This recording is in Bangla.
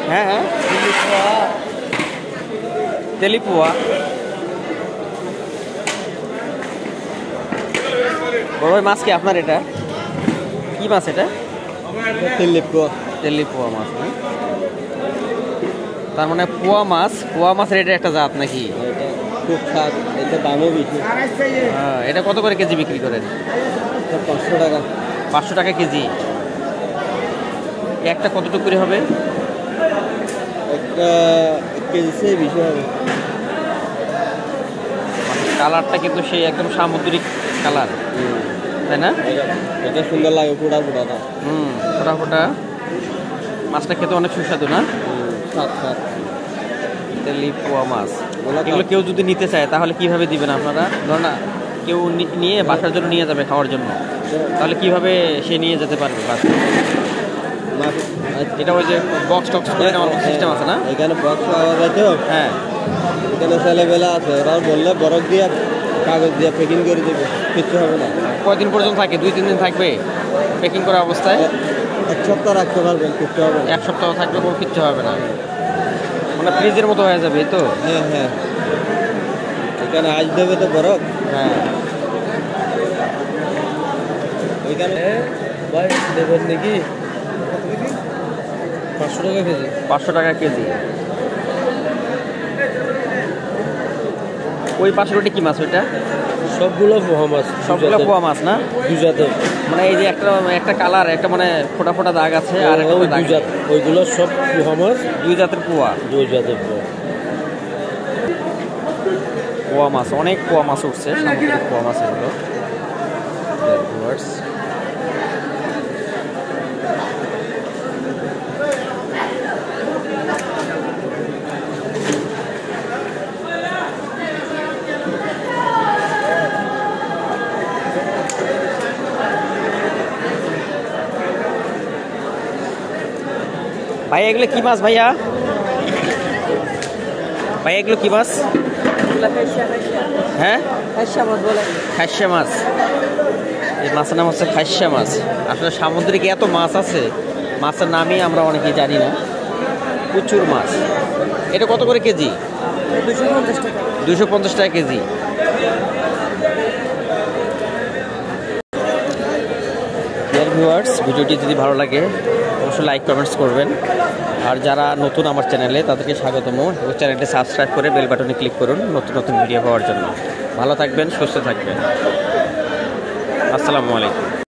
হ্যাঁ হ্যাঁ, তেলিপুয়া। বড় ভাই মাছ কি আপনার? এটা কি মাছ? এটা তেলিপুয়া। তেলিপুয়া মাছ না? তার মানে পোয়া মাছ। পোয়া মাছের এটা একটা জাত নাকি? এটা খুব স্বাদ, এটা দামও বেশি। এটা কত করে কেজি বিক্রি করেন? 500 টাকা। 500 টাকা কেজি। একটা কতটুকু করে হবে? একটা কেজি বেশি হবে। কালারটা কিন্তু সেই একদম সামুদ্রিক কালার, তাই না? এটা সুন্দর লাগে, ফোটা ফোটাটা। ফোটা ফোটা মাছটা খেতে অনেক সুস্বাদু না? স্বাদ স্বাদ। তেলিপুয়া মাছ এগুলো কেউ যদি নিতে চায় তাহলে কিভাবে দিবেন আপনারা? ধর না কেউ নিয়ে বাসার জন্য নিয়ে যাবে, খাওয়ার জন্য, তাহলে কিভাবে সে নিয়ে যেতে পারবে বাসায়? এটা ওই যে বক্স টক্স করে নেওয়ার সিস্টেম আছে না? এখানে বক্স পাওয়া যায় তো। হ্যাঁ, এখানে ছেলেবেলা আছে, এবার বললে বরফ দিয়ে কাগজ দিয়ে প্যাকিং করে দেবে, কিচ্ছু হবে না। কয়দিন পর্যন্ত থাকে? 2-3 দিন থাকবে প্যাকিং করা অবস্থায়? 1 সপ্তাহ রাখতে পারবেন, কিচ্ছু হবে না। 1 সপ্তাহ থাকবে, কোনো কিচ্ছু হবে না, মানে ফ্রিজের মতো হয়ে যাবে তো? হ্যাঁ হ্যাঁ, এখানে আজ দেবে তো বরফ। হ্যাঁ, ওইখানে ভাই দেবেন নাকি? 500 টাকা কেজি। 500 টাকা কেজি। ওই পাশের ওটা কি মাছ? ওইটা সবগুলো পোহা মাছ। সবগুলো পোয়া মাছ না? দুই জাতের। মানে এই যে একটা কালার, একটা মানে ফোটা ফোটা দাগ আছে, আর একটা দাগ। ওইগুলো সব পোহা মাছ, 2 জাতের পোয়া। 2 জাতের পোহা। পোয়া মাছ, অনেক পোয়া মাছ উঠছে, সামুদ্রিক পোয়া মাছ এগুলো। ভাইয়া এগুলো কি মাছ? ভাইয়া ভাইয়া এগুলো কি মাছ? হ্যাঁ, খাইশা মাছ। এই মাছের নাম হচ্ছে খাইশা মাছ। আসলে সামুদ্রিক এত মাছ আছে, মাছের নামই আমরা অনেকেই জানি না। প্রচুর মাছ। এটা কত করে কেজি? 250 টাকা। 250 টাকা কেজি। ডিয়ার ভিউয়ার্স, ভিডিওটি যদি ভালো লাগে অবশ্যই লাইক কমেন্টস করবেন। আর যারা নতুন আমার চ্যানেলে তাদেরকে স্বাগতম, এবং চ্যানেলটি সাবস্ক্রাইব করে বেল বাটনে ক্লিক করুন নতুন নতুন ভিডিও পাওয়ার জন্য। ভালো থাকবেন, সুস্থ থাকবেন। আসসালামু আলাইকুম।